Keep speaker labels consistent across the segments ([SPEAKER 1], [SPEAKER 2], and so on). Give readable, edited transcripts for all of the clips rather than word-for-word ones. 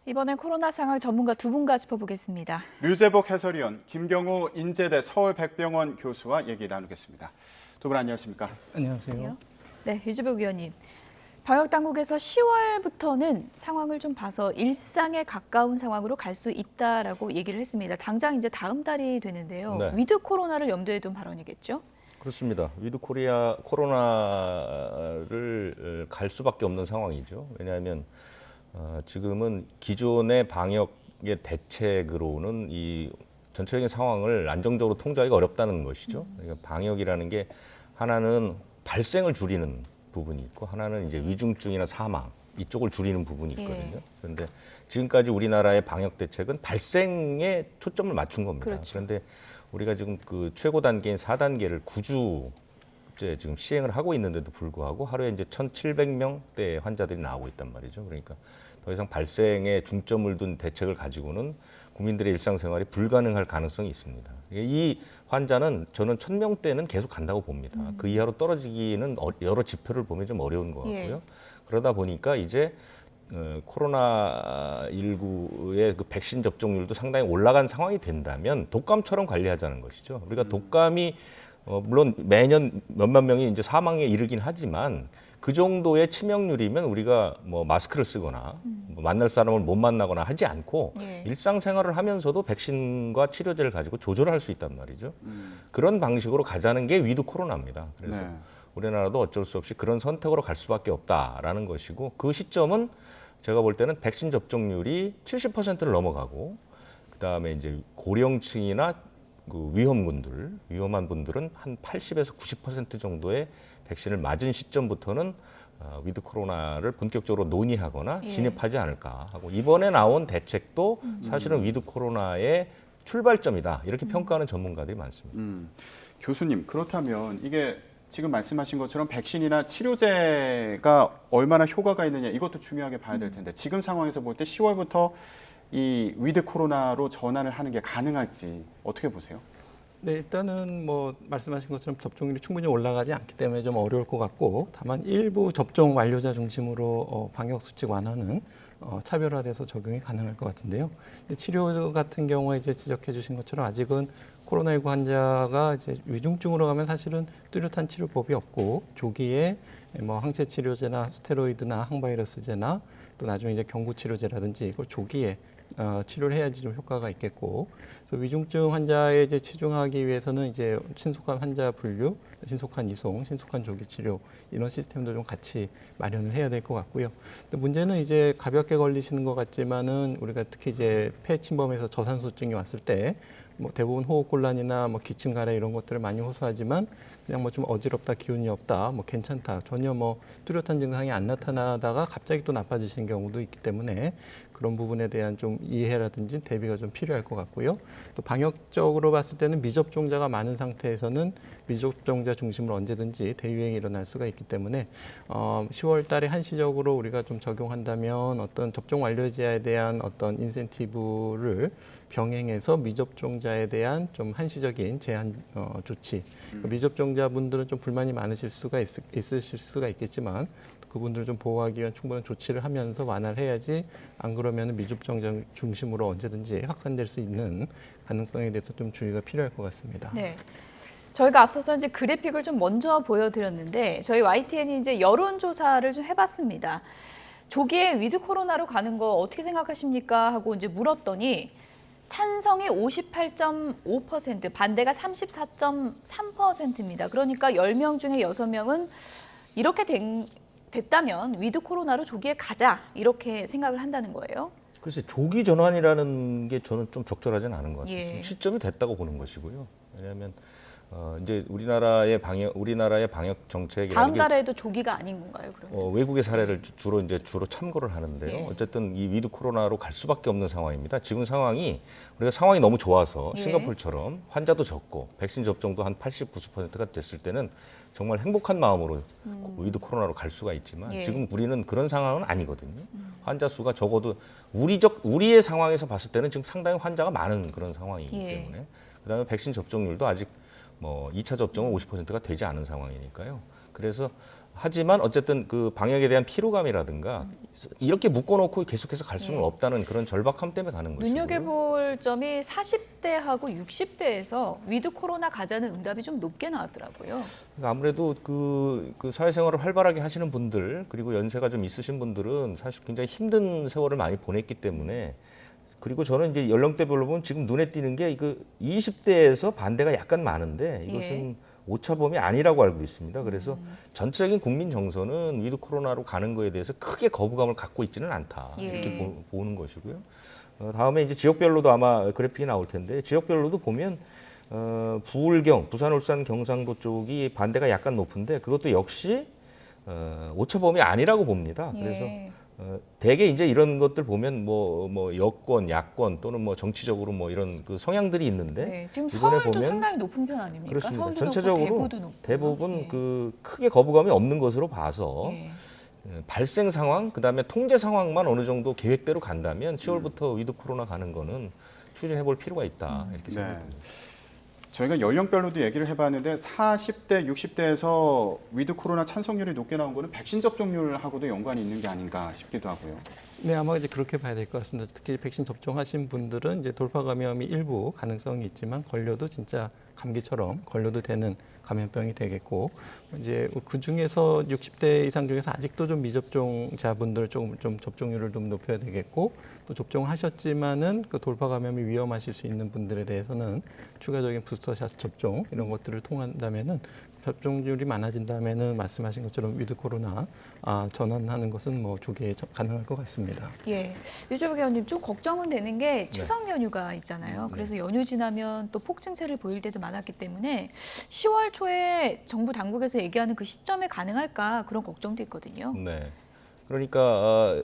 [SPEAKER 1] 이번엔 코로나 상황 전문가 두 분과 짚어보겠습니다.
[SPEAKER 2] 류재복 해설위원, 김경우 인제대 서울백병원 교수와 얘기 나누겠습니다. 두 분 안녕하십니까?
[SPEAKER 3] 안녕하세요.
[SPEAKER 1] 네, 류재복 위원님. 방역당국에서 10월부터는 상황을 좀 봐서 일상에 가까운 상황으로 갈 수 있다라고 얘기를 했습니다. 당장 이제 다음 달이 되는데요.
[SPEAKER 4] 네.
[SPEAKER 1] 위드 코로나를 염두에 둔 발언이겠죠?
[SPEAKER 4] 그렇습니다. 위드 코로나를 갈 수밖에 없는 상황이죠. 왜냐하면 지금은 기존의 방역의 대책으로는 이 전체적인 상황을 안정적으로 통제하기가 어렵다는 것이죠. 그러니까 방역이라는 게 하나는 발생을 줄이는 부분이 있고 하나는 이제 위중증이나 사망 이쪽을 줄이는 부분이 있거든요. 그런데 지금까지 우리나라의 방역 대책은 발생에 초점을 맞춘 겁니다.
[SPEAKER 1] 그렇죠.
[SPEAKER 4] 그런데 우리가 지금 그 최고 단계인 4단계를 9주째 지금 시행을 하고 있는데도 불구하고 하루에 이제 1,700명대 환자들이 나오고 있단 말이죠. 그러니까 더 이상 발생에 중점을 둔 대책을 가지고는 국민들의 일상생활이 불가능할 가능성이 있습니다. 이 환자는 저는 1,000명대는 계속 간다고 봅니다. 그 이하로 떨어지기는 여러 지표를 보면 좀 어려운 것 같고요. 그러다 보니까 이제 코로나19의 그 백신 접종률도 상당히 올라간 상황이 된다면 독감처럼 관리하자는 것이죠. 우리가 독감이 물론 매년 몇만 명이 이제 사망에 이르긴 하지만 그 정도의 치명률이면 우리가 뭐 마스크를 쓰거나 뭐 만날 사람을 못 만나거나 하지 않고 일상생활을 하면서도 백신과 치료제를 가지고 조절할 수 있단 말이죠. 그런 방식으로 가자는 게 위드 코로나입니다. 그래서 우리나라도 어쩔 수 없이 그런 선택으로 갈 수밖에 없다라는 것이고 그 시점은 제가 볼 때는 백신 접종률이 70%를 넘어가고 그다음에 이제 고령층이나 그 위험한 분들은 한 80에서 90% 정도의 백신을 맞은 시점부터는 위드 코로나를 본격적으로 논의하거나 진입하지 않을까 하고 이번에 나온 대책도 사실은 위드 코로나의 출발점이다 이렇게 평가하는 전문가들이 많습니다.
[SPEAKER 2] 교수님, 그렇다면 이게 지금 말씀하신 것처럼 백신이나 치료제가 얼마나 효과가 있느냐 이것도 중요하게 봐야 될 텐데 지금 상황에서 볼 때 10월부터 이 위드 코로나로 전환을 하는 게 가능할지 어떻게 보세요?
[SPEAKER 3] 네, 일단은 뭐 말씀하신 것처럼 접종률이 충분히 올라가지 않기 때문에 좀 어려울 것 같고 다만 일부 접종 완료자 중심으로 방역 수칙 완화는 차별화돼서 적용이 가능할 것 같은데요. 근데 치료 같은 경우에 이제 지적해 주신 것처럼 아직은 코로나19 환자가 이제 위중증으로 가면 사실은 뚜렷한 치료법이 없고 조기에 뭐 항체 치료제나 스테로이드나 항바이러스제나 또 나중에 이제 경구 치료제라든지 이걸 조기에 치료를 해야지 좀 효과가 있겠고, 그래서 위중증 환자에 이제 치중하기 위해서는 이제 신속한 환자 분류, 신속한 이송, 신속한 조기 치료 이런 시스템도 좀 같이 마련을 해야 될 것 같고요. 근데 문제는 이제 가볍게 걸리시는 것 같지만은 우리가 특히 이제 폐 침범에서 저산소증이 왔을 때 뭐 대부분 호흡곤란이나 뭐 기침 가래 이런 것들을 많이 호소하지만 그냥 뭐 좀 어지럽다, 기운이 없다, 뭐 괜찮다, 전혀 뭐 뚜렷한 증상이 안 나타나다가 갑자기 또 나빠지시는 경우도 있기 때문에 그런 부분에 대한 좀 이해라든지 대비가 좀 필요할 것 같고요. 또 방역적으로 봤을 때는 미접종자가 많은 상태에서는 미접종자 중심으로 언제든지 대유행이 일어날 수가 있기 때문에 10월 달에 한시적으로 우리가 좀 적용한다면 어떤 접종 완료자에 대한 어떤 인센티브를 병행해서 미접종자에 대한 좀 한시적인 제한 조치. 미접종자분들은 좀 불만이 많으실 수가 있으실 수가 있겠지만 그분들을 좀 보호하기 위한 충분한 조치를 하면서 완화를 해야지 안 그러면 미접종자 중심으로 언제든지 확산될 수 있는 가능성에 대해서 좀 주의가 필요할 것 같습니다.
[SPEAKER 1] 네. 저희가 앞서서 이제 그래픽을 좀 먼저 보여드렸는데 저희 YTN이 이제 여론조사를 좀 해봤습니다. 조기에 위드 코로나로 가는 거 어떻게 생각하십니까? 하고 이제 물었더니 찬성이 58.5%, 반대가 34.3%입니다. 그러니까 10명 중에 6명은 이렇게 됐다면 위드 코로나로 조기에 가자 이렇게 생각을 한다는 거예요.
[SPEAKER 4] 글쎄 조기 전환이라는 게 저는 좀 적절하지는 않은 것 같아요. 시점이 됐다고 보는 것이고요. 왜냐하면 이제 우리나라의 방역 정책이
[SPEAKER 1] 다음 달에도 조기가 아닌 건가요? 그러면?
[SPEAKER 4] 외국의 사례를 주로 참고를 하는데요. 어쨌든 이 위드 코로나로 갈 수밖에 없는 상황입니다. 지금 우리가 상황이 너무 좋아서 싱가포르처럼 환자도 적고 백신 접종도 한 80, 90%가 됐을 때는 정말 행복한 마음으로 위드 코로나로 갈 수가 있지만 지금 우리는 그런 상황은 아니거든요. 환자 수가 적어도 우리의 상황에서 봤을 때는 지금 상당히 환자가 많은 그런 상황이기 때문에 그다음에 백신 접종률도 아직 뭐 2차 접종은 50%가 되지 않은 상황이니까요. 그래서 하지만 어쨌든 그 방역에 대한 피로감이라든가 이렇게 묶어놓고 계속해서 갈 수는 없다는 그런 절박함 때문에 가는 것이고요.
[SPEAKER 1] 눈여겨볼 점이 40대하고 60대에서 위드 코로나 가자는 응답이 좀 높게 나왔더라고요.
[SPEAKER 4] 그러니까 아무래도 그 사회생활을 활발하게 하시는 분들 그리고 연세가 좀 있으신 분들은 사실 굉장히 힘든 세월을 많이 보냈기 때문에 그리고 저는 이제 연령대별로 보면 지금 눈에 띄는 게 그 20대에서 반대가 약간 많은데 이것은 오차범위 아니라고 알고 있습니다. 그래서 전체적인 국민 정서는 위드 코로나로 가는 거에 대해서 크게 거부감을 갖고 있지는 않다 이렇게 보는 것이고요. 다음에 이제 지역별로도 아마 그래픽이 나올 텐데 지역별로도 보면 부울경, 부산, 울산, 경상도 쪽이 반대가 약간 높은데 그것도 역시 오차범위 아니라고 봅니다. 그래서 대개 이제 이런 것들 보면 뭐 여권, 야권 또는 뭐 정치적으로 뭐 이런 그 성향들이 있는데
[SPEAKER 1] 지금
[SPEAKER 4] 이번에
[SPEAKER 1] 서울도
[SPEAKER 4] 보면
[SPEAKER 1] 상당히 높은 편 아닙니까?
[SPEAKER 4] 그렇습니다.
[SPEAKER 1] 서울도
[SPEAKER 4] 전체적으로
[SPEAKER 1] 높고 대구도 높고.
[SPEAKER 4] 대부분 그 크게 거부감이 없는 것으로 봐서 발생 상황, 그다음에 통제 상황만 어느 정도 계획대로 간다면 10월부터 위드 코로나 가는 거는 추진해 볼 필요가 있다. 이렇게 생각합니다.
[SPEAKER 2] 저희가 연령별로도 얘기를 해봤는데 40대, 60대에서 위드 코로나 찬성률이 높게 나온 거는 백신 접종률하고도 연관이 있는 게 아닌가 싶기도 하고요.
[SPEAKER 3] 네, 아마 이제 그렇게 봐야 될 것 같습니다. 특히 백신 접종하신 분들은 이제 돌파 감염이 일부 가능성이 있지만 걸려도 진짜 감기처럼 걸려도 되는 감염병이 되겠고 이제 그 중에서 60대 이상 중에서 아직도 좀 미접종자분들 좀 접종률을 좀 높여야 되겠고 또 접종을 하셨지만은 그 돌파 감염이 위험하실 수 있는 분들에 대해서는 추가적인 부스터샷 접종 이런 것들을 통한다면은 접종률이 많아진다면은 말씀하신 것처럼 위드 코로나 전환하는 것은 뭐 조기에 가능할 것 같습니다.
[SPEAKER 1] 예, 유재석 의원님 좀 걱정은 되는 게 추석 연휴가 있잖아요. 그래서 연휴 지나면 또 폭증세를 보일 때도 많았기 때문에 10월 초에 정부 당국에서 얘기하는 그 시점에 가능할까 그런 걱정도 있거든요.
[SPEAKER 4] 네. 그러니까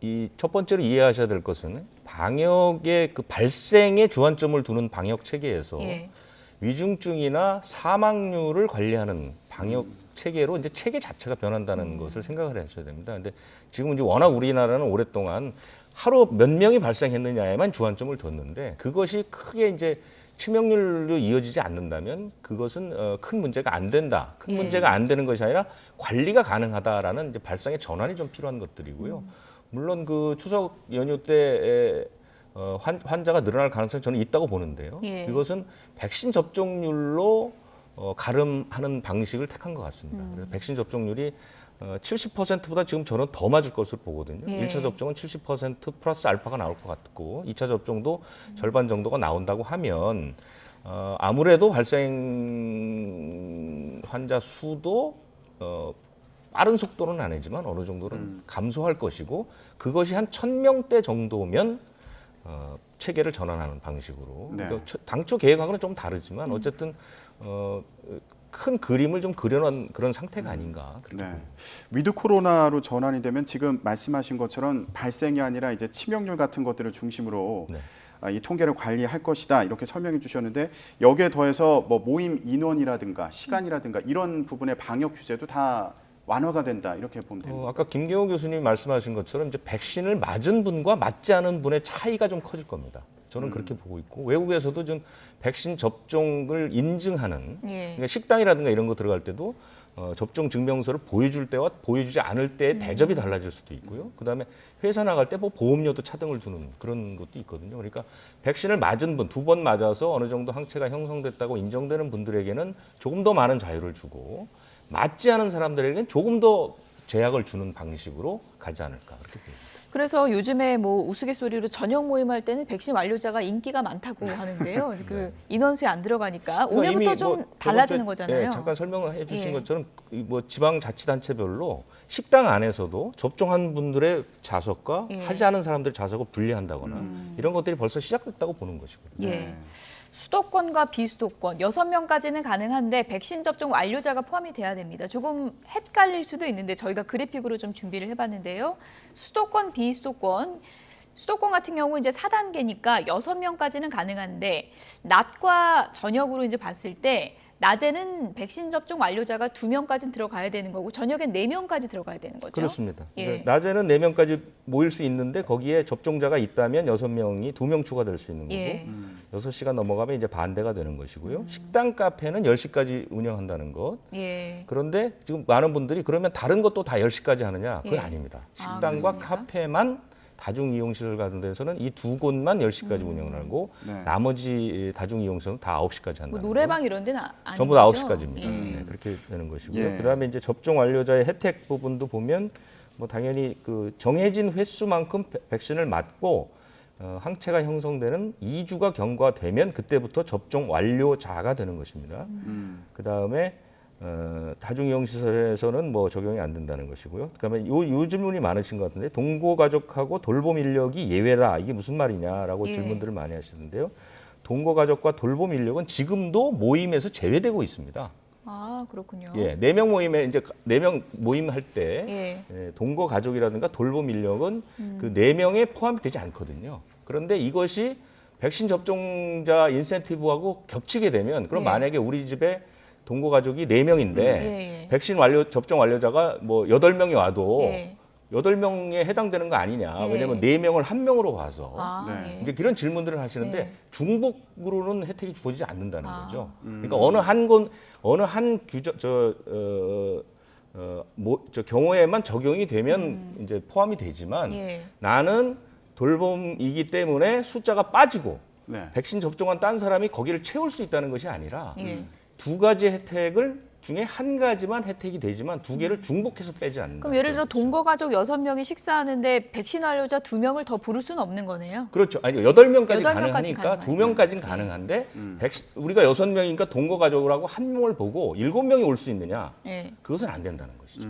[SPEAKER 4] 이 첫 번째로 이해하셔야 될 것은 방역의 그 발생에 주안점을 두는 방역 체계에서 위중증이나 사망률을 관리하는 방역 체계로 이제 체계 자체가 변한다는 것을 생각을 하셔야 됩니다. 근데 지금 이제 워낙 우리나라는 오랫동안 하루 몇 명이 발생했느냐에만 주안점을 뒀는데 그것이 크게 이제 치명률로 이어지지 않는다면 그것은 큰 문제가 안 된다. 큰 문제가 안 되는 것이 아니라 관리가 가능하다라는 이제 발상의 전환이 좀 필요한 것들이고요. 물론 그 추석 연휴 때 환자가 늘어날 가능성이 저는 있다고 보는데요. 이것은 백신 접종률로 가름하는 방식을 택한 것 같습니다. 그래서 백신 접종률이 70%보다 지금 저는 더 맞을 것으로 보거든요. 1차 접종은 70% 플러스 알파가 나올 것 같고 2차 접종도 절반 정도가 나온다고 하면 아무래도 발생 환자 수도 빠른 속도는 아니지만 어느 정도는 감소할 것이고 그것이 한 1,000명대 정도면 체계를 전환하는 방식으로 그러니까 당초 계획하고는 좀 다르지만 어쨌든 큰 그림을 좀 그려놓은 그런 상태가 아닌가.
[SPEAKER 2] 네. 위드 코로나로 전환이 되면 지금 말씀하신 것처럼 발생이 아니라 이제 치명률 같은 것들을 중심으로 이 통계를 관리할 것이다 이렇게 설명해 주셨는데 여기에 더해서 뭐 모임 인원이라든가 시간이라든가 이런 부분의 방역 규제도 다 완화가 된다 이렇게 보면 됩니다.
[SPEAKER 4] 아까 김경호 교수님이 말씀하신 것처럼 이제 백신을 맞은 분과 맞지 않은 분의 차이가 좀 커질 겁니다. 저는 그렇게 보고 있고 외국에서도 좀 백신 접종을 인증하는 그러니까 식당이라든가 이런 거 들어갈 때도 접종 증명서를 보여줄 때와 보여주지 않을 때의 대접이 달라질 수도 있고요. 그다음에 회사 나갈 때 뭐 보험료도 차등을 두는 그런 것도 있거든요. 그러니까 백신을 맞은 분, 2번 맞아서 어느 정도 항체가 형성됐다고 인정되는 분들에게는 조금 더 많은 자유를 주고 맞지 않은 사람들에게는 조금 더 제약을 주는 방식으로 가지 않을까 그렇게 봅니다.
[SPEAKER 1] 그래서 요즘에 뭐 우스갯소리로 저녁 모임할 때는 백신 완료자가 인기가 많다고 하는데요. 그 인원수에 안 들어가니까 오늘부터 좀 달라지는 거잖아요.
[SPEAKER 4] 잠깐 설명해 주신 것처럼 뭐 지방자치단체별로 식당 안에서도 접종한 분들의 좌석과 하지 않은 사람들의 좌석을 분리한다거나 이런 것들이 벌써 시작됐다고 보는 것이거든요.
[SPEAKER 1] 수도권과 비수도권 6명까지는 가능한데 백신 접종 완료자가 포함이 돼야 됩니다. 조금 헷갈릴 수도 있는데 저희가 그래픽으로 좀 준비를 해봤는데요. 수도권, 비수도권, 수도권 같은 경우 이제 4단계니까 6명까지는 가능한데 낮과 저녁으로 이제 봤을 때 낮에는 백신 접종 완료자가 2명까지는 들어가야 되는 거고 저녁엔 4명까지 들어가야 되는 거죠.
[SPEAKER 4] 그렇습니다. 낮에는 4명까지 모일 수 있는데 거기에 접종자가 있다면 6명이 2명 추가될 수 있는 거고 6시가 넘어가면 이제 반대가 되는 것이고요. 식당, 카페는 10시까지 운영한다는 것.
[SPEAKER 1] 예.
[SPEAKER 4] 그런데 지금 많은 분들이 그러면 다른 것도 다 10시까지 하느냐? 그건
[SPEAKER 1] 예.
[SPEAKER 4] 아닙니다.
[SPEAKER 1] 아,
[SPEAKER 4] 식당과
[SPEAKER 1] 그렇습니까?
[SPEAKER 4] 카페만 다중이용시설 같은 데서는 이 두 곳만 10시까지 운영을 하고
[SPEAKER 2] 네.
[SPEAKER 4] 나머지 다중이용시설은 다 9시까지 한다는
[SPEAKER 1] 뭐
[SPEAKER 4] 거예요.
[SPEAKER 1] 노래방 이런 데는 아니죠.
[SPEAKER 4] 전부 다 9시까지입니다.
[SPEAKER 1] 예.
[SPEAKER 4] 네, 그렇게 되는 것이고요.
[SPEAKER 2] 예.
[SPEAKER 4] 그다음에 이제 접종 완료자의 혜택 부분도 보면 뭐 당연히 그 정해진 횟수만큼 백신을 맞고 항체가 형성되는 2주가 경과되면 그때부터 접종 완료자가 되는 것입니다. 그다음에 다중이용시설에서는 뭐 적용이 안 된다는 것이고요. 그다음에 요 질문이 많으신 것 같은데 동거가족하고 돌봄 인력이 예외다. 이게 무슨 말이냐라고
[SPEAKER 1] 예.
[SPEAKER 4] 질문들을 많이 하시는데요. 동거가족과 돌봄 인력은 지금도 모임에서 제외되고 있습니다.
[SPEAKER 1] 아, 그렇군요.
[SPEAKER 4] 예, 4명 모임에 이제 4명 모임 할 때
[SPEAKER 1] 예.
[SPEAKER 4] 동거 가족이라든가 돌봄 인력은 그 4명에 포함이 되지 않거든요. 그런데 이것이 백신 접종자 인센티브하고 겹치게 되면 그럼
[SPEAKER 1] 예.
[SPEAKER 4] 만약에 우리 집에 동거 가족이 4명인데
[SPEAKER 1] 예.
[SPEAKER 4] 백신 접종 완료자가 뭐 8명이 와도
[SPEAKER 1] 예.
[SPEAKER 4] 8명에 해당되는 거 아니냐.
[SPEAKER 1] 예.
[SPEAKER 4] 왜냐하면 4명을 1명으로 봐서
[SPEAKER 1] 아,
[SPEAKER 2] 네.
[SPEAKER 1] 예.
[SPEAKER 4] 이제 그런 질문들을 하시는데
[SPEAKER 1] 네.
[SPEAKER 4] 중복으로는 혜택이 주어지지 않는다는
[SPEAKER 1] 아.
[SPEAKER 4] 거죠. 그러니까 어느 한 규정 저 경우에만 적용이 되면 이제 포함이 되지만
[SPEAKER 1] 예.
[SPEAKER 4] 나는 돌봄이기 때문에 숫자가 빠지고
[SPEAKER 2] 네.
[SPEAKER 4] 백신 접종한 딴 사람이 거기를 채울 수 있다는 것이 아니라
[SPEAKER 1] 예.
[SPEAKER 4] 두 가지 혜택을 중에 한 가지만 혜택이 되지만 두 개를 중복해서 빼지 않는다.
[SPEAKER 1] 그럼 예를 들어 동거가족 6명이 식사하는데 백신 완료자 2명을 더 부를 수는 없는 거네요.
[SPEAKER 4] 그렇죠. 아니 8명까지
[SPEAKER 1] 8명까지
[SPEAKER 4] 가능하니까
[SPEAKER 1] 가능하니까.
[SPEAKER 4] 2명까지는 가능한데 우리가 6명이니까 동거가족이라고 한 명을 보고 7명이 올 수 있느냐?
[SPEAKER 1] 예.
[SPEAKER 4] 그것은 안 된다는 것이죠.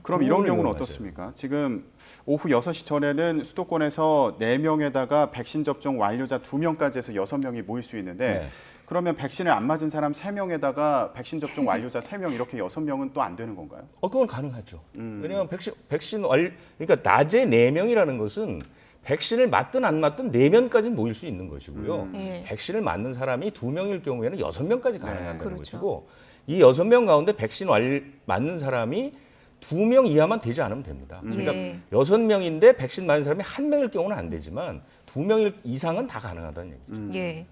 [SPEAKER 2] 그럼
[SPEAKER 4] 그
[SPEAKER 2] 이런
[SPEAKER 4] 부분을
[SPEAKER 2] 경우는
[SPEAKER 4] 이용하세요.
[SPEAKER 2] 어떻습니까? 지금 오후 6시 전에는 수도권에서 4명에다가 백신 접종 완료자 2명까지 해서 6명이 모일 수 있는데
[SPEAKER 4] 네.
[SPEAKER 2] 그러면 백신을 안 맞은 사람 3명에다가 백신 접종 완료자 3명 이렇게 6명은 또 안 되는 건가요?
[SPEAKER 4] 그건 가능하죠. 왜냐하면 그러니까 낮에 4명이라는 것은 백신을 맞든 안 맞든 4명까지 모일 수 있는 것이고요.
[SPEAKER 1] 예.
[SPEAKER 4] 백신을 맞는 사람이 2명일 경우에는 6명까지 가능한다는
[SPEAKER 1] 그렇죠.
[SPEAKER 4] 것이고 이 6명 가운데 백신 맞는 사람이 2명 이하만 되지 않으면 됩니다. 그러니까
[SPEAKER 1] 예.
[SPEAKER 4] 6명인데 백신 맞은 사람이 1명일 경우는 안 되지만 2명 이상은 다 가능하다는 얘기죠.
[SPEAKER 1] 예.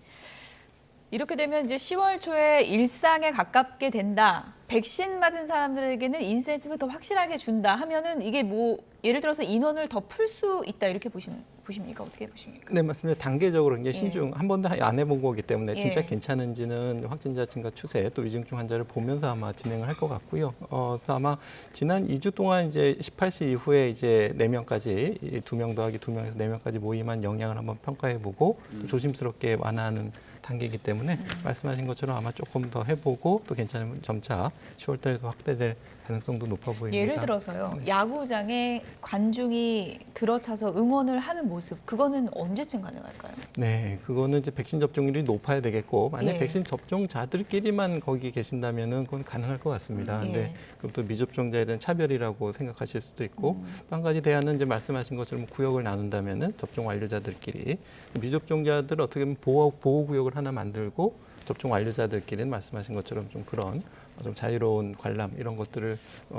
[SPEAKER 1] 이렇게 되면 이제 10월 초에 일상에 가깝게 된다. 백신 맞은 사람들에게는 인센티브 더 확실하게 준다 하면은 이게 뭐 예를 들어서 인원을 더 풀 수 있다 이렇게 보십니까? 어떻게 보십니까?
[SPEAKER 3] 네, 맞습니다. 단계적으로 이제 신중 한 번도 안 해본 거기 때문에 진짜
[SPEAKER 1] 예.
[SPEAKER 3] 괜찮은지는 확진자 증가 추세 또 위중증 환자를 보면서 아마 진행을 할 것 같고요. 그래서 아마 지난 2주 동안 이제 18시 이후에 이제 4명까지 2명 더하기 2명에서 4명까지 모임한 영향을 한번 평가해보고 또 조심스럽게 완화하는 단계이기 때문에 말씀하신 것처럼 아마 조금 더 해보고 또 괜찮으면 점차 10월 달에도 확대될 가능성도 높아 보입니다.
[SPEAKER 1] 예를 들어서요. 야구장에 관중이 들어차서 응원을 하는 모습 그거는 언제쯤 가능할까요?
[SPEAKER 3] 네, 그거는 이제 백신 접종률이 높아야 되겠고 만약
[SPEAKER 1] 예.
[SPEAKER 3] 백신 접종자들끼리만 거기 계신다면은 그건 가능할 것 같습니다.
[SPEAKER 1] 예.
[SPEAKER 3] 근데 그럼 또 미접종자에 대한 차별이라고 생각하실 수도 있고 또 한 가지 대안은 이제 말씀하신 것처럼 구역을 나눈다면은 접종 완료자들끼리 미접종자들 어떻게 보면 보호 구역을 하나 만들고 접종 완료자들끼리는 말씀하신 것처럼 좀 그런 좀 자유로운 관람 이런 것들을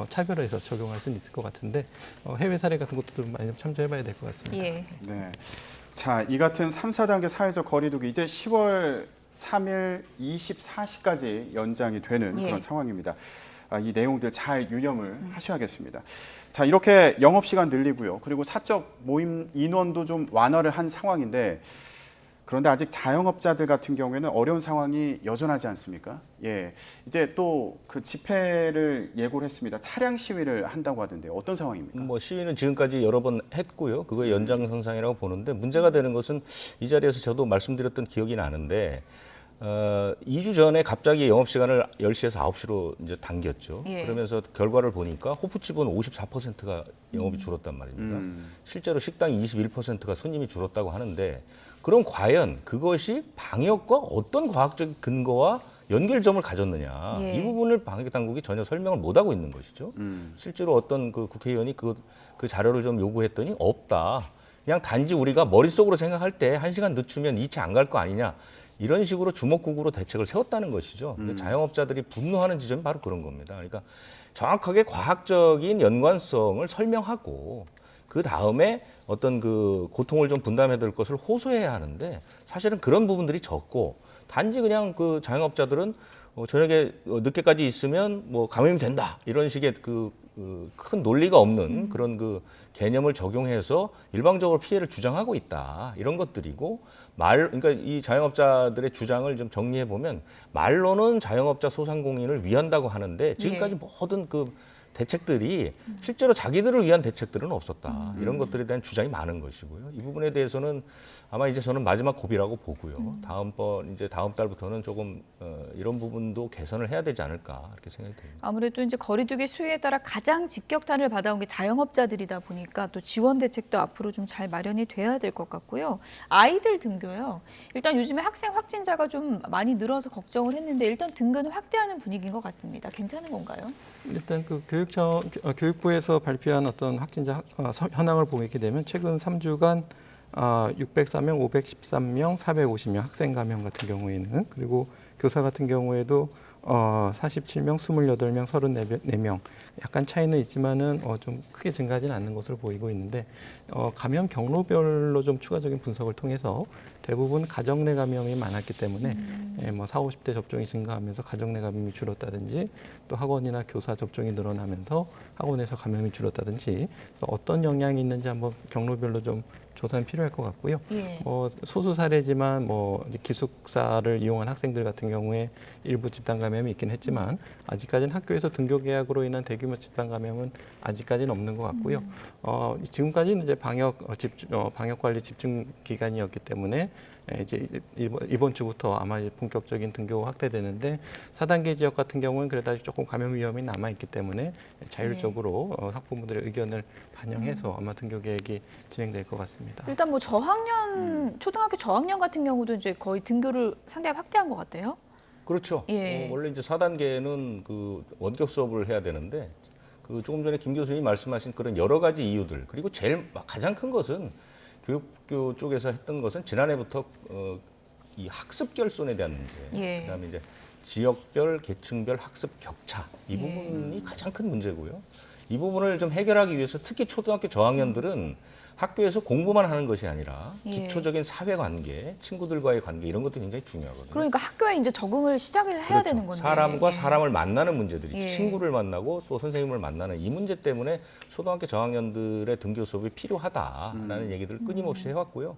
[SPEAKER 3] 차별화해서 적용할 수는 있을 것 같은데 해외 사례 같은 것도 좀 많이 좀 참조해봐야 될 것 같습니다.
[SPEAKER 1] 예.
[SPEAKER 2] 네. 자, 이 같은 3, 4단계 사회적 거리두기 이제 10월 3일 24시까지 연장이 되는
[SPEAKER 1] 예.
[SPEAKER 2] 그런 상황입니다. 이 내용들 잘 유념을 하셔야겠습니다. 자, 이렇게 영업시간 늘리고요. 그리고 사적 모임 인원도 좀 완화를 한 상황인데 그런데 아직 자영업자들 같은 경우에는 어려운 상황이 여전하지 않습니까? 예, 이제 또 그 집회를 예고를 했습니다. 차량 시위를 한다고 하던데요. 어떤 상황입니까?
[SPEAKER 4] 뭐 시위는 지금까지 여러 번 했고요. 그거의 연장선상이라고 보는데 문제가 되는 것은 이 자리에서 저도 말씀드렸던 기억이 나는데 2주 전에 갑자기 영업시간을 10시에서 9시로 이제 당겼죠.
[SPEAKER 1] 예.
[SPEAKER 4] 그러면서 결과를 보니까 호프집은 54%가 영업이 줄었단 말입니다. 실제로 식당 21%가 손님이 줄었다고 하는데 그럼 과연 그것이 방역과 어떤 과학적 근거와 연결점을 가졌느냐.
[SPEAKER 1] 예.
[SPEAKER 4] 이 부분을 방역당국이 전혀 설명을 못하고 있는 것이죠. 실제로 어떤 그 국회의원이 그 자료를 좀 요구했더니 없다. 그냥 단지 우리가 머릿속으로 생각할 때 1시간 늦추면 2차 안 갈 거 아니냐. 이런 식으로 주먹구구로 대책을 세웠다는 것이죠. 자영업자들이 분노하는 지점이 바로 그런 겁니다. 그러니까 정확하게 과학적인 연관성을 설명하고 그 다음에 어떤 그 고통을 좀 분담해야 될 것을 호소해야 하는데 사실은 그런 부분들이 적고 단지 그냥 그 자영업자들은 저녁에 늦게까지 있으면 뭐 감염이 된다 이런 식의 큰 논리가 없는 그런 그 개념을 적용해서 일방적으로 피해를 주장하고 있다 이런 것들이고 그러니까 이 자영업자들의 주장을 좀 정리해 보면 말로는 자영업자 소상공인을 위한다고 하는데 지금까지 모든 그 대책들이 실제로 자기들을 위한 대책들은 없었다. 이런 것들에 대한 주장이 많은 것이고요. 이 부분에 대해서는 아마 이제 저는 마지막 고비라고 보고요. 다음 달부터는 조금 이런 부분도 개선을 해야 되지 않을까 이렇게 생각이 듭니다.
[SPEAKER 1] 아무래도 이제 거리두기 수위에 따라 가장 직격탄을 받아온 게 자영업자들이다 보니까 또 지원 대책도 앞으로 좀 잘 마련이 돼야 될 것 같고요. 아이들 등교요. 일단 요즘에 학생 확진자가 좀 많이 늘어서 걱정을 했는데 일단 등교는 확대하는 분위기인 것 같습니다. 괜찮은 건가요?
[SPEAKER 3] 일단 그 교육부에서 발표한 어떤 확진자 현황을 보게 되면 최근 3주간 604명, 513명, 450명 학생 감염 같은 경우에는 그리고 교사 같은 경우에도 47명, 28명, 34명 약간 차이는 있지만은 좀 크게 증가하지는 않는 것으로 보이고 있는데 감염 경로별로 좀 추가적인 분석을 통해서 대부분 가정 내 감염이 많았기 때문에 뭐 40, 50대 접종이 증가하면서 가정 내 감염이 줄었다든지 또 학원이나 교사 접종이 늘어나면서 학원에서 감염이 줄었다든지 어떤 영향이 있는지 한번 경로별로 좀 조사는 필요할 것 같고요.
[SPEAKER 1] 예.
[SPEAKER 3] 소수 사례지만 이제 기숙사를 이용한 학생들 같은 경우에 일부 집단 감염이 있긴 했지만 아직까지는 학교에서 등교 계약으로 인한 대규모 집단 감염은 아직까지는 없는 것 같고요. 지금까지는 이제 방역 관리 집중 기간이었기 때문에 이제 이번 주부터 아마 이제 본격적인 등교 확대되는데 4단계 지역 같은 경우는 그래도 아직 조금 감염 위험이 남아 있기 때문에 자율적으로 학부모들의 의견을 반영해서 아마 등교 계획이 진행될 것 같습니다.
[SPEAKER 1] 일단 뭐 저학년, 초등학교 저학년 같은 경우도 이제 거의 등교를 상당히 확대한 것 같아요.
[SPEAKER 4] 그렇죠.
[SPEAKER 1] 예.
[SPEAKER 4] 원래 이제 4단계는 그 원격 수업을 해야 되는데 그 조금 전에 김 교수님이 말씀하신 그런 여러 가지 이유들 그리고 가장 큰 것은 교육부 쪽에서 했던 것은 지난해부터 이 학습 결손에 대한 문제,
[SPEAKER 1] 예.
[SPEAKER 4] 그다음에 이제 지역별, 계층별 학습 격차 이 부분이 가장 큰 문제고요. 이 부분을 좀 해결하기 위해서 특히 초등학교 저학년들은 학교에서 공부만 하는 것이 아니라
[SPEAKER 1] 예.
[SPEAKER 4] 기초적인 사회관계, 친구들과의 관계 이런 것도 굉장히 중요하거든요.
[SPEAKER 1] 그러니까 학교에 이제 적응을 시작을 해야
[SPEAKER 4] 그렇죠.
[SPEAKER 1] 되는 건데.
[SPEAKER 4] 사람과
[SPEAKER 1] 예.
[SPEAKER 4] 사람을 만나는 문제들이
[SPEAKER 1] 예.
[SPEAKER 4] 친구를 만나고 또 선생님을 만나는 이 문제 때문에 초등학교 저학년들의 등교 수업이 필요하다라는 얘기들을 끊임없이 해왔고요.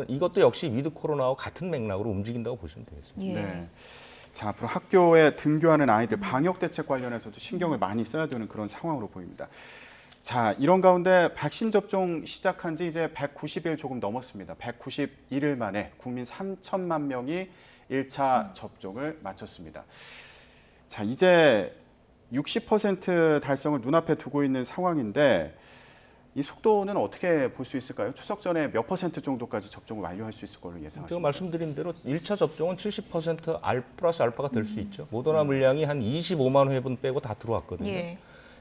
[SPEAKER 4] 이것도 역시 위드 코로나와 같은 맥락으로 움직인다고 보시면 되겠습니다.
[SPEAKER 1] 예.
[SPEAKER 2] 네. 자, 앞으로 학교에 등교하는 아이들 방역 대책 관련해서도 신경을 많이 써야 되는 그런 상황으로 보입니다. 자, 이런 가운데 백신 접종 시작한 지 이제 190일 조금 넘었습니다. 191일 만에 국민 3천만 명이 1차 접종을 마쳤습니다. 자, 이제 60% 달성을 눈앞에 두고 있는 상황인데 이 속도는 어떻게 볼 수 있을까요? 추석 전에 몇 % 정도까지 접종을 완료할 수 있을 걸로
[SPEAKER 4] 제가
[SPEAKER 2] 예상하십니까?
[SPEAKER 4] 말씀드린 대로 1차 접종은 70% 플러스 알파가 될 수 있죠. 모더나 물량이 한 25만 회분 빼고 다 들어왔거든요.
[SPEAKER 1] 예.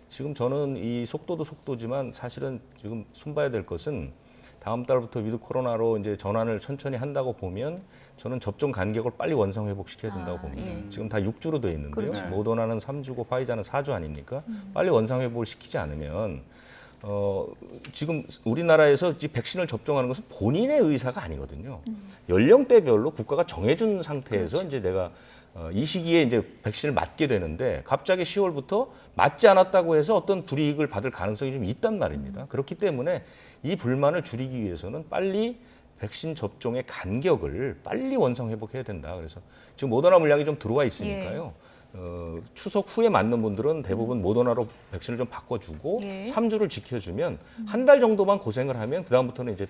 [SPEAKER 4] 지금 저는 이 속도도 속도지만 사실은 지금 손봐야 될 것은 다음 달부터 위드 코로나로 이제 전환을 천천히 한다고 보면 저는 접종 간격을 빨리 원상 회복시켜야 된다고 봅니다.
[SPEAKER 1] 예.
[SPEAKER 4] 지금 다 6주로 되어 있는데요.
[SPEAKER 1] 그렇죠.
[SPEAKER 4] 모더나는 3주고 파이자는 4주 아닙니까? 빨리 원상 회복을 시키지 않으면 지금 우리나라에서 이 백신을 접종하는 것은 본인의 의사가 아니거든요. 연령대별로 국가가 정해준 상태에서
[SPEAKER 1] 그렇죠.
[SPEAKER 4] 이제 내가 이 시기에 이제 백신을 맞게 되는데 갑자기 10월부터 맞지 않았다고 해서 어떤 불이익을 받을 가능성이 좀 있단 말입니다. 그렇기 때문에 이 불만을 줄이기 위해서는 빨리 백신 접종의 간격을 빨리 원상 회복해야 된다. 그래서 지금 모더나 물량이 좀 들어와 있으니까요. 추석 후에 맞는 분들은 대부분 모더나로 백신을 좀 바꿔주고
[SPEAKER 1] 예.
[SPEAKER 4] 3주를 지켜주면 한 달 정도만 고생을 하면 그 다음부터는 이제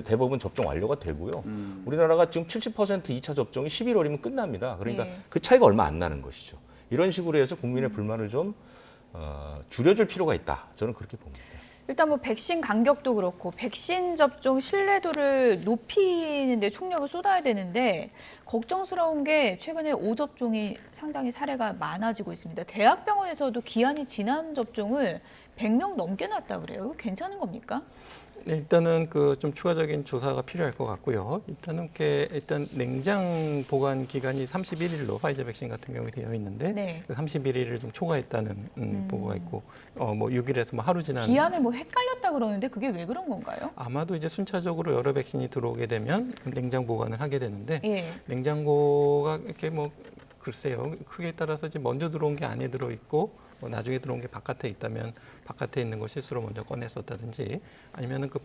[SPEAKER 4] 대부분 접종 완료가 되고요. 우리나라가 지금 70% 2차 접종이 11월이면 끝납니다. 그러니까
[SPEAKER 1] 예.
[SPEAKER 4] 그 차이가 얼마 안 나는 것이죠. 이런 식으로 해서 국민의 불만을 좀 줄여줄 필요가 있다. 저는 그렇게 봅니다.
[SPEAKER 1] 일단 뭐 백신 간격도 그렇고 백신 접종 신뢰도를 높이는 데 총력을 쏟아야 되는데 걱정스러운 게 최근에 오접종이 상당히 사례가 많아지고 있습니다. 대학병원에서도 기한이 지난 접종을 100명 넘게 놨다 그래요. 이거 괜찮은 겁니까?
[SPEAKER 3] 네, 일단은 그 좀 추가적인 조사가 필요할 것 같고요. 일단 냉장 보관 기간이 31일로 파이저 백신 같은 경우에 되어 있는데
[SPEAKER 1] 네.
[SPEAKER 3] 그 31일을 좀 초과했다는 보고가 있고 뭐 6일에서 뭐 하루 지난
[SPEAKER 1] 기한을 뭐 헷갈렸다 그러는데 그게 왜 그런 건가요?
[SPEAKER 3] 아마도 이제 순차적으로 여러 백신이 들어오게 되면 냉장 보관을 하게 되는데
[SPEAKER 1] 예.
[SPEAKER 3] 냉장고가 이렇게 뭐 글쎄요 크기에 따라서 이제 먼저 들어온 게 안에 들어 있고 뭐 나중에 들어온 게 바깥에 있다면 바깥에 있는 걸 실수로 먼저 꺼냈었다든지 아니면은 그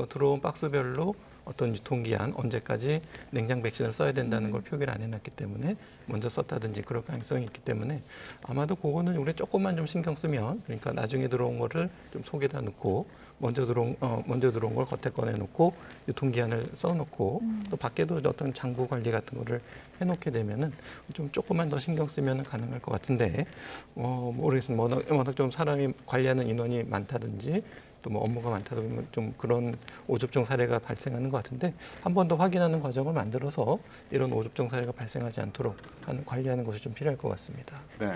[SPEAKER 3] 들어온 박스별로 어떤 유통기한 언제까지 냉장 백신을 써야 된다는 걸 표기를 안 해놨기 때문에 먼저 썼다든지 그럴 가능성이 있기 때문에 아마도 그거는 우리 조금만 좀 신경 쓰면 그러니까 나중에 들어온 거를 좀 속에다 넣고 먼저 들어온 걸 겉에 꺼내놓고 유통기한을 써놓고 또 밖에도 어떤 장부 관리 같은 거를 해놓게 되면은 좀 조금만 더 신경 쓰면 가능할 것 같은데 모르겠습니다. 워낙 좀 사람이 관리하는 인원이 많다든지 또 뭐 업무가 많다 보면 좀 그런 오접종 사례가 발생하는 것 같은데 한 번 더 확인하는 과정을 만들어서 이런 오접종 사례가 발생하지 않도록 관리하는 것이 좀 필요할 것 같습니다.
[SPEAKER 2] 네.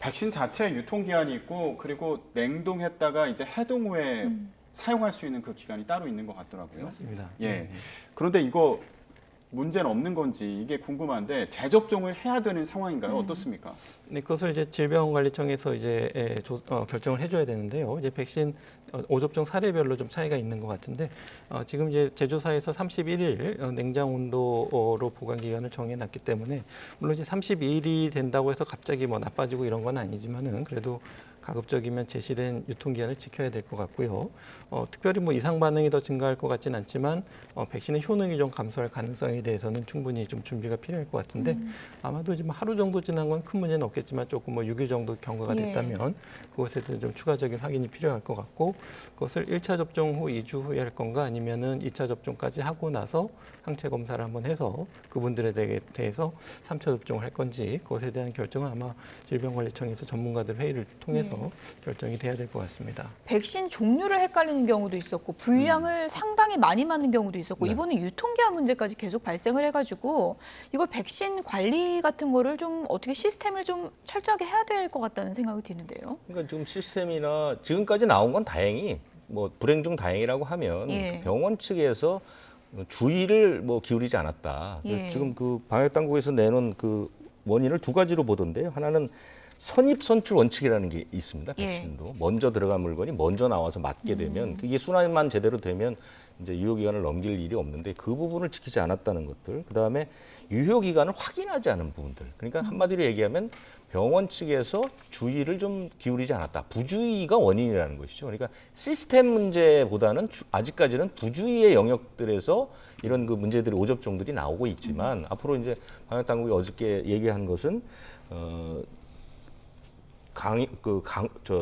[SPEAKER 2] 백신 자체 유통기한이 있고 그리고 냉동했다가 이제 해동 후에 사용할 수 있는 그 기간이 따로 있는 것 같더라고요.
[SPEAKER 3] 맞습니다.
[SPEAKER 2] 예.
[SPEAKER 3] 네.
[SPEAKER 2] 그런데 이거 문제는 없는 건지 이게 궁금한데 재접종을 해야 되는 상황인가요? 어떻습니까?
[SPEAKER 3] 네, 그것을 이제 질병관리청에서 이제 결정을 해줘야 되는데요. 이제 백신 오접종 사례별로 좀 차이가 있는 것 같은데 지금 이제 제조사에서 31일 냉장 온도로 보관 기간을 정해놨기 때문에 물론 이제 32일이 된다고 해서 갑자기 뭐 나빠지고 이런 건 아니지만은 그래도 가급적이면 제시된 유통기한을 지켜야 될 것 같고요. 특별히 뭐 이상 반응이 더 증가할 것 같지는 않지만 백신의 효능이 좀 감소할 가능성에 대해서는 충분히 좀 준비가 필요할 것 같은데 아마도 이제 뭐 하루 정도 지난 건 큰 문제는 없겠지만 조금 뭐 6일 정도 경과가 됐다면 그것에 대해 좀 추가적인 확인이 필요할 것 같고 그것을 1차 접종 후 2주 후에 할 건가 아니면은 2차 접종까지 하고 나서 항체 검사를 한번 해서 그분들에 대해서 3차 접종을 할 건지 그것에 대한 결정은 아마 질병관리청에서 전문가들 회의를 통해서 결정이 돼야 될 것 같습니다.
[SPEAKER 1] 백신 종류를 헷갈리는 경우도 있었고 분량을 상당히 많이 맞는 경우도 있었고
[SPEAKER 4] 네.
[SPEAKER 1] 이번에 유통기한 문제까지 계속 발생을 해가지고 이거 백신 관리 같은 거를 좀 어떻게 시스템을 좀 철저하게 해야 될 것 같다는 생각이 드는데요.
[SPEAKER 4] 그러니까 지금 시스템이나 지금까지 나온 건 다행히 뭐 불행 중 다행이라고 하면
[SPEAKER 1] 예.
[SPEAKER 4] 그 병원 측에서 주의를 뭐 기울이지 않았다.
[SPEAKER 1] 예.
[SPEAKER 4] 지금 그 방역 당국에서 내놓은 그 원인을 두 가지로 보던데요. 하나는 선입 선출 원칙이라는 게 있습니다. 백신도 먼저 들어간 물건이 먼저 나와서 맞게 되면 그게 순환만 제대로 되면 이제 유효 기간을 넘길 일이 없는데 그 부분을 지키지 않았다는 것들. 그다음에 유효 기간을 확인하지 않은 부분들. 그러니까 한마디로 얘기하면 병원 측에서 주의를 좀 기울이지 않았다. 부주의가 원인이라는 것이죠. 그러니까 시스템 문제보다는 아직까지는 부주의의 영역들에서 이런 그 문제들이 오접종들이 나오고 있지만 앞으로 이제 방역 당국이 어저께 얘기한 것은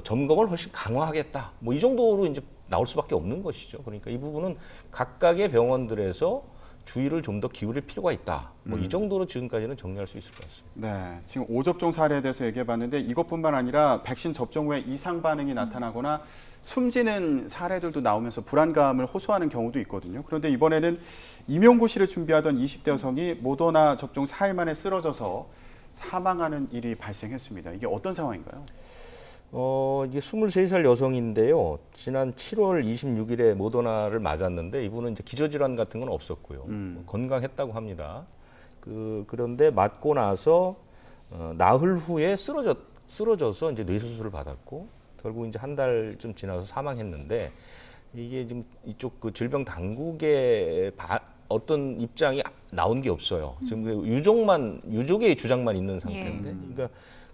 [SPEAKER 4] 점검을 훨씬 강화하겠다. 뭐 이 정도로 이제 나올 수밖에 없는 것이죠. 그러니까 이 부분은 각각의 병원들에서 주의를 좀 더 기울일 필요가 있다. 뭐 이 정도로 지금까지는 정리할 수 있을 것 같습니다.
[SPEAKER 2] 네, 지금 오접종 사례에 대해서 얘기해봤는데 이것뿐만 아니라 백신 접종 후에 이상 반응이 나타나거나 숨지는 사례들도 나오면서 불안감을 호소하는 경우도 있거든요. 그런데 이번에는 임용고시를 준비하던 20대 여성이 모더나 접종 4일 만에 쓰러져서 사망하는 일이 발생했습니다. 이게 어떤 상황인가요?
[SPEAKER 4] 이게 23살 여성인데요. 지난 7월 26일에 모더나를 맞았는데 이분은 이제 기저질환 같은 건 없었고요. 뭐 건강했다고 합니다. 그런데 맞고 나서 나흘 후에 쓰러져서 이제 뇌수술을 받았고 결국 이제 한 달쯤 지나서 사망했는데 이게 지금 이쪽 그 질병 당국의 어떤 입장이 나온 게 없어요. 지금 유족의 주장만 있는 상태인데, 그러니까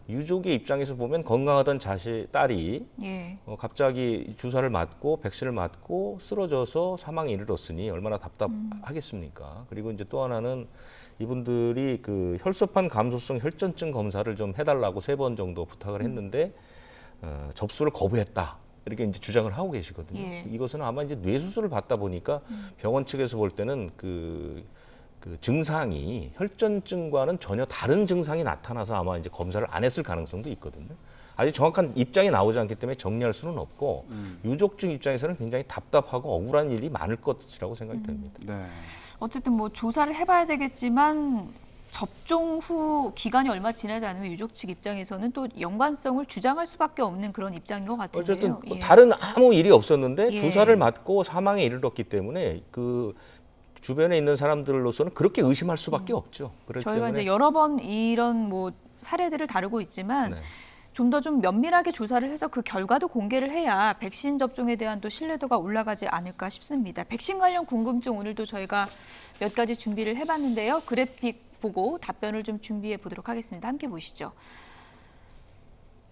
[SPEAKER 4] 유족의 입장에서 보면 건강하던 딸이 갑자기 주사를 맞고 백신을 맞고 쓰러져서 사망에 이르렀으니 얼마나 답답하겠습니까? 그리고 이제 또 하나는 이분들이 그 혈소판 감소성 혈전증 검사를 좀 해달라고 3번 정도 부탁을 했는데 접수를 거부했다. 이렇게 이제 주장을 하고 계시거든요. 이것은 아마 이제 뇌수술을 받다 보니까 병원 측에서 볼 때는 그 증상이 혈전증과는 전혀 다른 증상이 나타나서 아마 이제 검사를 안 했을 가능성도 있거든요. 아직 정확한 입장이 나오지 않기 때문에 정리할 수는 없고 유족 측 입장에서는 굉장히 답답하고 억울한 일이 많을 것이라고 생각이 됩니다.
[SPEAKER 2] 네.
[SPEAKER 1] 어쨌든 뭐 조사를 해봐야 되겠지만 접종 후 기간이 얼마 지나지 않으면 유족 측 입장에서는 또 연관성을 주장할 수밖에 없는 그런 입장인 것 같은데요.
[SPEAKER 4] 어쨌든
[SPEAKER 1] 예.
[SPEAKER 4] 다른 아무 일이 없었는데
[SPEAKER 1] 예.
[SPEAKER 4] 주사를 맞고 사망에 이르렀기 때문에 그 주변에 있는 사람들로서는 그렇게 의심할 수밖에 없죠. 그렇기
[SPEAKER 1] 저희가
[SPEAKER 4] 때문에
[SPEAKER 1] 이제 여러 번 이런 뭐 사례들을 다루고 있지만
[SPEAKER 4] 네.
[SPEAKER 1] 좀 더 좀 면밀하게 조사를 해서 그 결과도 공개를 해야 백신 접종에 대한 또 신뢰도가 올라가지 않을까 싶습니다. 백신 관련 궁금증 오늘도 저희가 몇 가지 준비를 해봤는데요. 그래픽 보고 답변을 좀 준비해 보도록 하겠습니다. 함께 보시죠.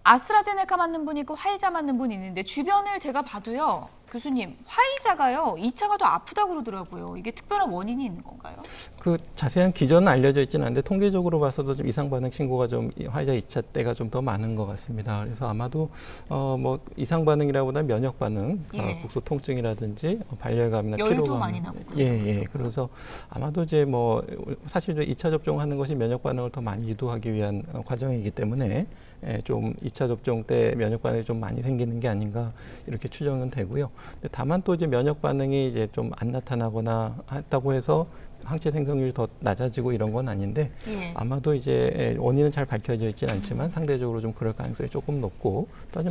[SPEAKER 1] 아스트라제네카 맞는 분 있고 화이자 맞는 분 있는데 주변을 제가 봐도요. 교수님, 화이자가요. 2차가 더 아프다고 그러더라고요. 이게 특별한 원인이 있는 건가요?
[SPEAKER 3] 그 자세한 기전은 알려져 있지는 않은데 통계적으로 봐서도 좀 이상 반응 신고가 좀 화이자 2차 때가 좀 더 많은 것 같습니다. 그래서 아마도 뭐 이상 반응이라보다 면역 반응,
[SPEAKER 1] 예.
[SPEAKER 3] 국소 통증이라든지 발열감이나
[SPEAKER 1] 열도
[SPEAKER 3] 피로감,
[SPEAKER 1] 많이 나고.
[SPEAKER 3] 예. 그래서 아마도 이제 뭐 사실 2차 접종하는 것이 면역 반응을 더 많이 유도하기 위한 과정이기 때문에 좀 2차 접종 때 면역 반응이 좀 많이 생기는 게 아닌가 이렇게 추정은 되고요. 근데 다만 또 이제 면역 반응이 이제 좀 안 나타나거나 했다고 해서 항체 생성률이 더 낮아지고 이런 건 아닌데
[SPEAKER 1] 예.
[SPEAKER 3] 아마도 이제 원인은 잘 밝혀져 있지는 않지만 상대적으로 좀 그럴 가능성이 조금 높고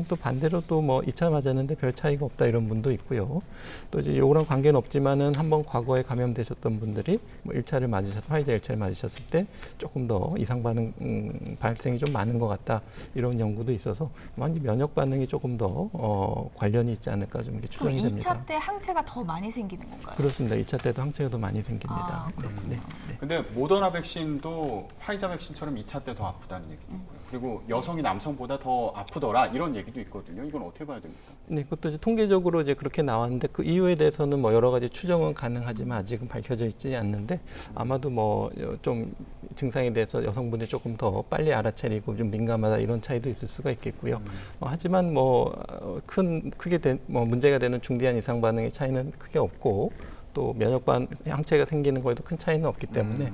[SPEAKER 3] 또 반대로 또 뭐 2차 맞았는데 별 차이가 없다 이런 분도 있고요. 또 이제 요거랑 관계는 없지만은 한번 과거에 감염되셨던 분들이 뭐 1차를 맞으셔서 화이자 1차를 맞으셨을 때 조금 더 이상 반응 발생이 좀 많은 것 같다 이런 연구도 있어서 완전 면역 반응이 조금 더 관련이 있지 않을까 좀 이렇게
[SPEAKER 1] 그럼
[SPEAKER 3] 추정이
[SPEAKER 1] 2차
[SPEAKER 3] 됩니다.
[SPEAKER 1] 때 항체가 더 많이 생기는 건가요?
[SPEAKER 3] 그렇습니다. 2차 때도 항체가 더 많이 생깁니다.
[SPEAKER 1] 아, 그렇군요.
[SPEAKER 2] 근데 모더나 백신도 화이자 백신처럼 2차 때 더 아프다는 얘기도 있고요. 그리고 여성이 남성보다 더 아프더라 이런 얘기도 있거든요. 이건 어떻게 봐야 됩니까?
[SPEAKER 3] 네, 그것도 이제 통계적으로 이제 그렇게 나왔는데 그 이유에 대해서는 뭐 여러 가지 추정은 가능하지만 아직은 밝혀져 있지 않는데 아마도 뭐 좀 증상에 대해서 여성분이 조금 더 빨리 알아차리고 좀 민감하다 이런 차이도 있을 수가 있겠고요. 하지만 뭐 크게 문제가 되는 중대한 이상 반응의 차이는 크게 없고 또 항체가 생기는 거에도 큰 차이는 없기 때문에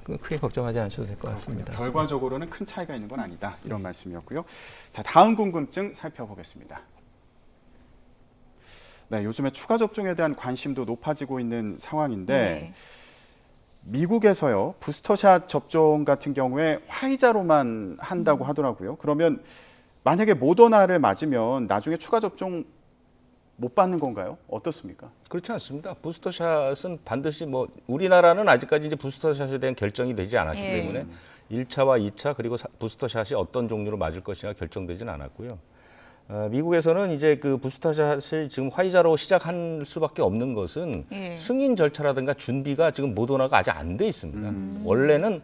[SPEAKER 3] 크게 걱정하지 않으셔도 될 것 같습니다.
[SPEAKER 2] 결과적으로는 큰 차이가 있는 건 아니다. 이런 말씀이었고요. 자, 다음 궁금증 살펴보겠습니다. 네, 요즘에 추가 접종에 대한 관심도 높아지고 있는 상황인데
[SPEAKER 1] 네.
[SPEAKER 2] 미국에서요. 부스터샷 접종 같은 경우에 화이자로만 한다고 하더라고요. 그러면 만약에 모더나를 맞으면 나중에 추가 접종 못 받는 건가요? 어떻습니까?
[SPEAKER 4] 그렇지 않습니다. 부스터샷은 반드시 뭐 우리나라는 아직까지 이제 부스터샷에 대한 결정이 되지 않았기
[SPEAKER 1] 예.
[SPEAKER 4] 때문에 1차와 2차 그리고 부스터샷이 어떤 종류로 맞을 것이냐 결정되지는 않았고요. 미국에서는 이제 그 부스터샷을 지금 화이자로 시작할 수밖에 없는 것은
[SPEAKER 1] 예.
[SPEAKER 4] 승인 절차라든가 준비가 지금 모더나가 아직 안 돼 있습니다. 원래는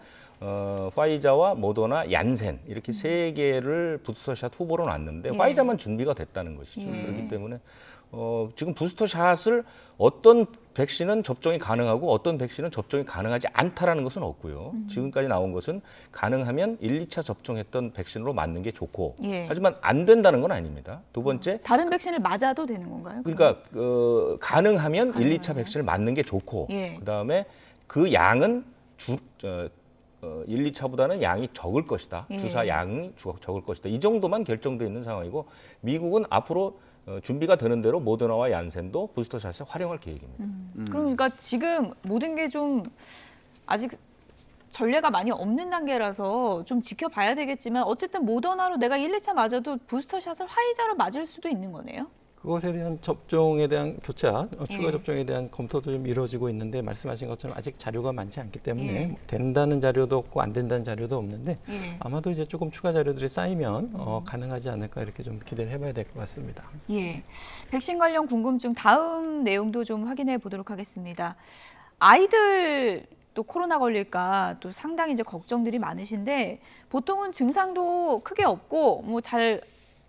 [SPEAKER 4] 화이자와 모더나, 얀센 이렇게 세 개를 부스터샷 후보로 놨는데
[SPEAKER 1] 예.
[SPEAKER 4] 화이자만 준비가 됐다는 것이죠.
[SPEAKER 1] 예.
[SPEAKER 4] 그렇기 때문에 지금 부스터샷을 어떤 백신은 접종이 가능하고 어떤 백신은 접종이 가능하지 않다라는 것은 없고요. 지금까지 나온 것은 가능하면 1, 2차 접종했던 백신으로 맞는 게 좋고
[SPEAKER 1] 예.
[SPEAKER 4] 하지만 안 된다는 건 아닙니다. 두 번째
[SPEAKER 1] 다른 백신을 맞아도 되는 건가요?
[SPEAKER 4] 그러니까 가능하면 1,
[SPEAKER 1] 가능하면?
[SPEAKER 4] 2차 백신을 맞는 게 좋고
[SPEAKER 1] 예.
[SPEAKER 4] 그다음에 그 양은 1, 2차보다는 양이 적을 것이다.
[SPEAKER 1] 예.
[SPEAKER 4] 주사 양이 적을 것이다. 이 정도만 결정돼 있는 상황이고 미국은 앞으로 준비가 되는 대로 모더나와 얀센도 부스터샷을 활용할 계획입니다.
[SPEAKER 1] 그러니까 지금 모든 게 좀 아직 전례가 많이 없는 단계라서 좀 지켜봐야 되겠지만 어쨌든 모더나로 내가 1, 2차 맞아도 부스터샷을 화이자로 맞을 수도 있는 거네요.
[SPEAKER 3] 그것에 대한 접종에 대한 교차, 추가
[SPEAKER 1] 예.
[SPEAKER 3] 접종에 대한 검토도 좀 이루어지고 있는데 말씀하신 것처럼 아직 자료가 많지 않기 때문에
[SPEAKER 1] 예.
[SPEAKER 3] 된다는 자료도 없고 안 된다는 자료도 없는데
[SPEAKER 1] 예.
[SPEAKER 3] 아마도 이제 조금 추가 자료들이 쌓이면 가능하지 않을까 이렇게 좀 기대를 해봐야 될 것 같습니다.
[SPEAKER 1] 예. 백신 관련 궁금증 다음 내용도 좀 확인해 보도록 하겠습니다. 아이들 또 코로나 걸릴까 또 상당히 이제 걱정들이 많으신데 보통은 증상도 크게 없고 뭐 잘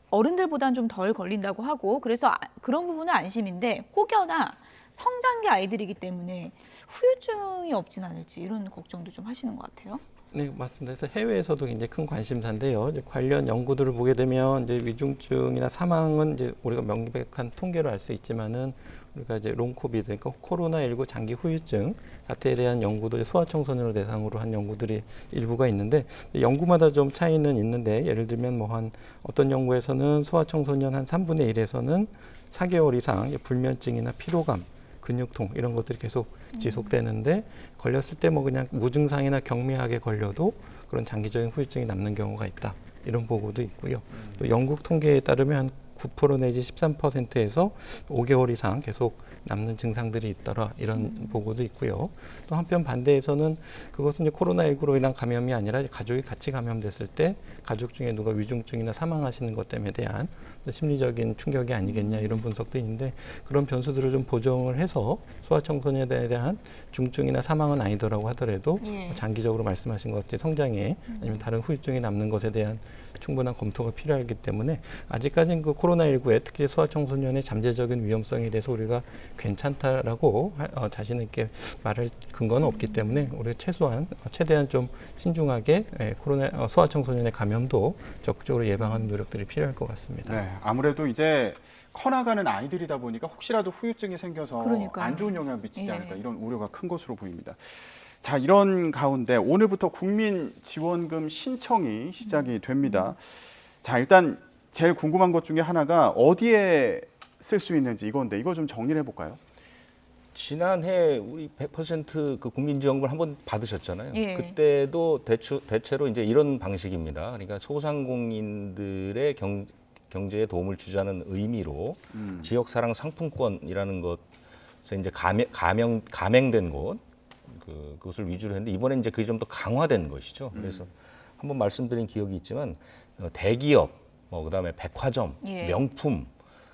[SPEAKER 1] 어른들보다는 좀 덜 걸린다고 하고 그래서 그런 부분은 안심인데 혹여나 성장기 아이들이기 때문에 후유증이 없진 않을지 이런 걱정도 좀 하시는 것 같아요.
[SPEAKER 3] 네, 맞습니다. 그래서 해외에서도 굉장히 큰 관심사인데요. 이제 관련 연구들을 보게 되면 이제 위중증이나 사망은 이제 우리가 명백한 통계로 알 수 있지만은 우리가 이제 롱코비드, 그러니까 코로나19 장기 후유증 같에 대한 연구도 소아청소년을 대상으로 한 연구들이 일부가 있는데 연구마다 좀 차이는 있는데 예를 들면 뭐 한 어떤 연구에서는 소아청소년 한 3분의 1에서는 4개월 이상 불면증이나 피로감 근육통 이런 것들이 계속 지속되는데 걸렸을 때 뭐 그냥 무증상이나 경미하게 걸려도 그런 장기적인 후유증이 남는 경우가 있다. 이런 보고도 있고요. 또 영국 통계에 따르면 9% 내지 13%에서 5개월 이상 계속 남는 증상들이 있더라 이런 보고도 있고요. 또 한편 반대에서는 그것은 이제 코로나19로 인한 감염이 아니라 가족이 같이 감염됐을 때 가족 중에 누가 위중증이나 사망하시는 것 때문에 대한 심리적인 충격이 아니겠냐 이런 분석도 있는데 그런 변수들을 좀 보정을 해서 소아청소년에 대한 중증이나 사망은 아니더라고 하더라도
[SPEAKER 1] 예.
[SPEAKER 3] 장기적으로 말씀하신 것 같이 성장에 아니면 다른 후유증이 남는 것에 대한 충분한 검토가 필요하기 때문에 아직까지는 그 코로나19에 특히 소아청소년의 잠재적인 위험성에 대해서 우리가 괜찮다라고 자신 있게 말할 근거는 없기 때문에 우리가 최대한 좀 신중하게 소아청소년의 감염도 적극적으로 예방하는 노력들이 필요할 것 같습니다.
[SPEAKER 2] 네, 아무래도 이제 커나가는 아이들이다 보니까 혹시라도 후유증이 생겨서
[SPEAKER 1] 그러니까요.
[SPEAKER 2] 안 좋은 영향을 미치지
[SPEAKER 1] 예.
[SPEAKER 2] 않을까 이런 우려가 큰 것으로 보입니다. 자, 이런 가운데 오늘부터 국민지원금 신청이 시작이 됩니다. 자, 일단 제일 궁금한 것 중에 하나가 어디에 쓸 수 있는지 이건데 이거 좀 정리를 해볼까요?
[SPEAKER 4] 지난해 우리 100%그 국민지원금을 한번 받으셨잖아요.
[SPEAKER 1] 예.
[SPEAKER 4] 그때도 대체로 이제 이런 방식입니다. 그러니까 소상공인들의 경제에 도움을 주자는 의미로 지역사랑 상품권이라는 것에서 이제 가맹된 곳 그것을 위주로 했는데 이번에 이제 그게 좀 더 강화된 것이죠. 그래서 한번 말씀드린 기억이 있지만 대기업, 그다음에 백화점,
[SPEAKER 1] 예.
[SPEAKER 4] 명품,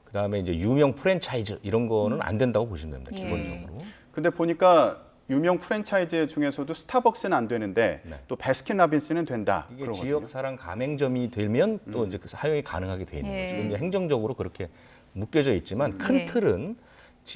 [SPEAKER 4] 그다음에 이제 유명 프랜차이즈 이런 거는 안 된다고 보시면 됩니다.
[SPEAKER 1] 예.
[SPEAKER 4] 기본적으로.
[SPEAKER 2] 근데 보니까 유명 프랜차이즈 중에서도 스타벅스는 안 되는데
[SPEAKER 4] 네.
[SPEAKER 2] 또 바스킨라빈스는 된다.
[SPEAKER 4] 이게
[SPEAKER 2] 그러거든요.
[SPEAKER 4] 지역사랑 가맹점이 되면 또 이제 그 사용이 가능하게 돼 있는
[SPEAKER 1] 예.
[SPEAKER 4] 거죠. 근데 행정적으로 그렇게 묶여져 있지만 큰
[SPEAKER 1] 예.
[SPEAKER 4] 틀은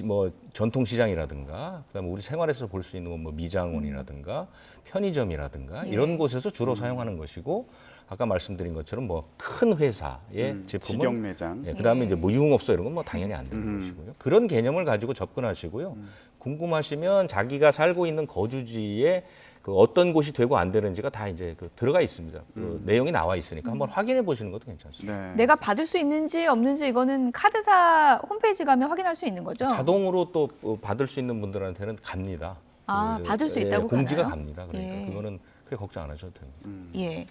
[SPEAKER 4] 뭐 전통시장이라든가 그다음에 우리 생활에서 볼 수 있는 건 뭐 미장원이라든가 편의점이라든가
[SPEAKER 1] 예.
[SPEAKER 4] 이런 곳에서 주로 사용하는 것이고 아까 말씀드린 것처럼 뭐 큰 회사의 제품은
[SPEAKER 2] 직영 매장.
[SPEAKER 4] 예, 그다음에
[SPEAKER 1] 예.
[SPEAKER 4] 이제 뭐 유흥업소 이런 건 뭐 당연히 안 되는 것이고요. 그런 개념을 가지고 접근하시고요. 궁금하시면 자기가 살고 있는 거주지에 그 어떤 곳이 되고 안 되는지가 다 이제 그 들어가 있습니다. 그 내용이 나와 있으니까 한번 확인해 보시는 것도 괜찮습니다.
[SPEAKER 2] 네.
[SPEAKER 1] 내가 받을 수 있는지 없는지 이거는 카드사 홈페이지 가면 확인할 수 있는 거죠?
[SPEAKER 4] 자동으로 또 받을 수 있는 분들한테는 갑니다.
[SPEAKER 1] 아, 받을 수
[SPEAKER 4] 예,
[SPEAKER 1] 있다고
[SPEAKER 4] 공지가
[SPEAKER 1] 가나요?
[SPEAKER 4] 갑니다. 그러니까
[SPEAKER 1] 예.
[SPEAKER 4] 그거는 크게 걱정 안 하셔도 됩니다.
[SPEAKER 1] 예.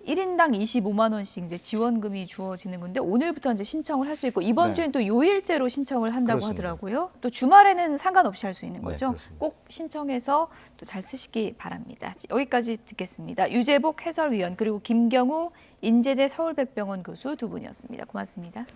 [SPEAKER 1] 1인당 25만 원씩 이제 지원금이 주어지는 건데 오늘부터 이제 신청을 할 수 있고 이번
[SPEAKER 2] 네.
[SPEAKER 1] 주엔 또 요일제로 신청을 한다고
[SPEAKER 4] 그렇습니다.
[SPEAKER 1] 하더라고요. 또 주말에는 상관없이 할 수 있는
[SPEAKER 4] 네,
[SPEAKER 1] 거죠.
[SPEAKER 4] 그렇습니다.
[SPEAKER 1] 꼭 신청해서 또 잘 쓰시기 바랍니다. 여기까지 듣겠습니다. 유재복 해설위원 그리고 김경우 인제대 서울백병원 교수 두 분이었습니다. 고맙습니다.